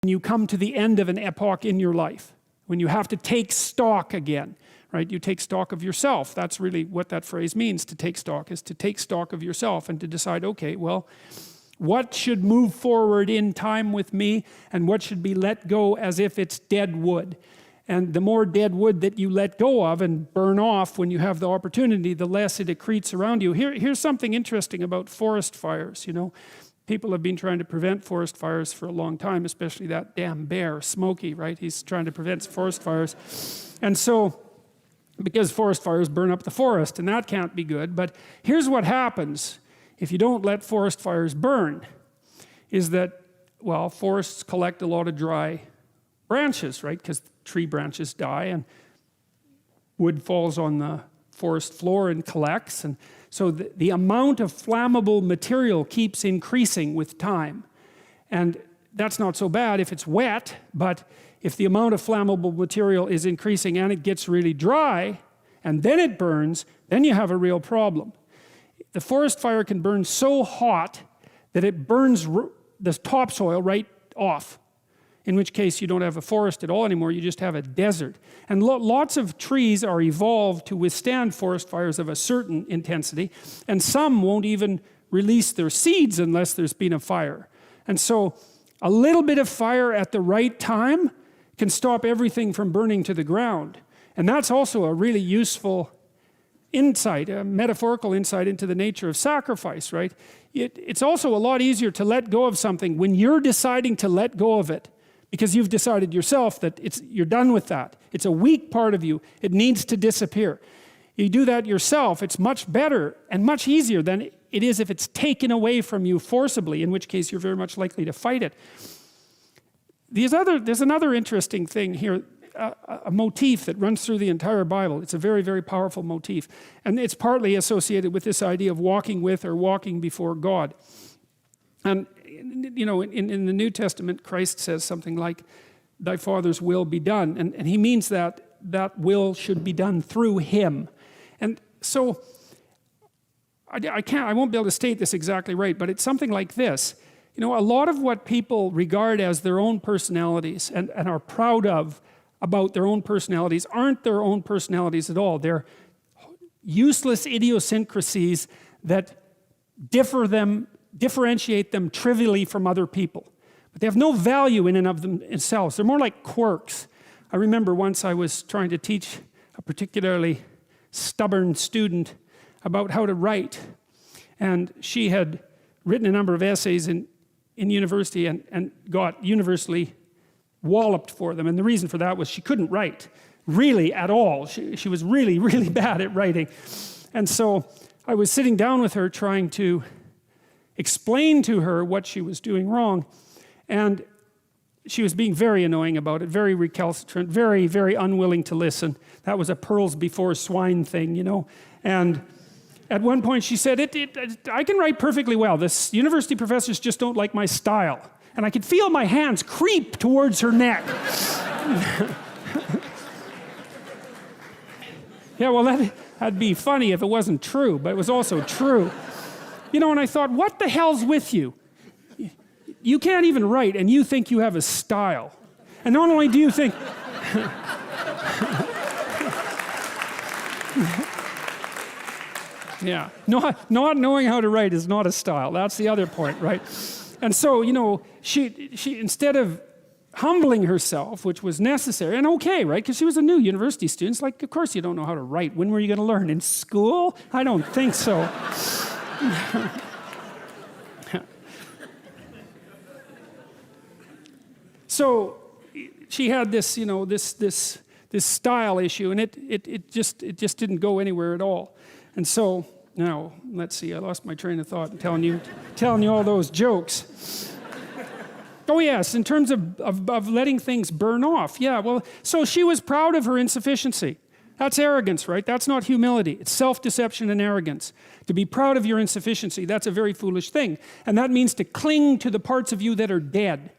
when you come to the end of an epoch in your life, when you have to take stock again, right? You take stock of yourself. That's really what that phrase means, to take stock, is to take stock of yourself and to decide, okay, well, what should move forward in time with me and what should be let go as if it's dead wood? And the more dead wood that you let go of and burn off when you have the opportunity, the less it accretes around you. Here's something interesting about forest fires, you know. People have been trying to prevent forest fires for a long time, especially that damn bear, Smokey, right? He's trying to prevent forest fires. And so, because forest fires burn up the forest, and that can't be good. But here's what happens if you don't let forest fires burn, is that, well, forests collect a lot of dry branches, right? Because tree branches die and wood falls on the forest floor and collects. And so the amount of flammable material keeps increasing with time. And that's not so bad if it's wet, but if the amount of flammable material is increasing and it gets really dry, and then it burns, then you have a real problem. The forest fire can burn so hot that it burns the topsoil right off, in which case you don't have a forest at all anymore, you just have a desert. And lots of trees are evolved to withstand forest fires of a certain intensity, and some won't even release their seeds unless there's been a fire. And so a little bit of fire at the right time can stop everything from burning to the ground. And that's also a really useful insight, a metaphorical insight into the nature of sacrifice, right? It's also a lot easier to let go of something when you're deciding to let go of it, because you've decided yourself that you're done with that. It's a weak part of you. It needs to disappear. You do that yourself, it's much better and much easier than it is if it's taken away from you forcibly, in which case you're very much likely to fight it. There's another interesting thing here, a motif that runs through the entire Bible. It's a very, very powerful motif. And it's partly associated with this idea of walking with or walking before God. And you know, in the New Testament, Christ says something like, thy Father's will be done. And he means that will should be done through him. And so, I won't be able to state this exactly right, but it's something like this. You know, a lot of what people regard as their own personalities and are proud of about their own personalities aren't their own personalities at all. They're useless idiosyncrasies that differentiate them trivially from other people. But they have no value in and of themselves. They're more like quirks. I remember once I was trying to teach a particularly stubborn student about how to write. And she had written a number of essays in university and got universally walloped for them. And the reason for that was she couldn't write, really at all. She was really, really bad at writing. And so I was sitting down with her trying to explain to her what she was doing wrong. And she was being very annoying about it, very recalcitrant, very, very unwilling to listen. That was a pearls before swine thing, you know. And at one point she said, I can write perfectly well. This university professors just don't like my style. And I could feel my hands creep towards her neck. Yeah, well, that'd be funny if it wasn't true, but it was also true. You know, and I thought, what the hell's with you? You can't even write, and you think you have a style. And not only do you think... Yeah, not knowing how to write is not a style. That's the other point, right? And so, you know, she instead of humbling herself, which was necessary, and okay, right? Because she was a new university student. It's like, of course you don't know how to write. When were you going to learn? In school? I don't think so. So she had this, you know, this style issue, and it just didn't go anywhere at all. And so now, let's see, I lost my train of thought in telling you all those jokes. Oh yes, in terms of letting things burn off. Yeah, well, so she was proud of her insufficiency. That's arrogance, right? That's not humility. It's self-deception and arrogance. To be proud of your insufficiency, that's a very foolish thing. And that means to cling to the parts of you that are dead.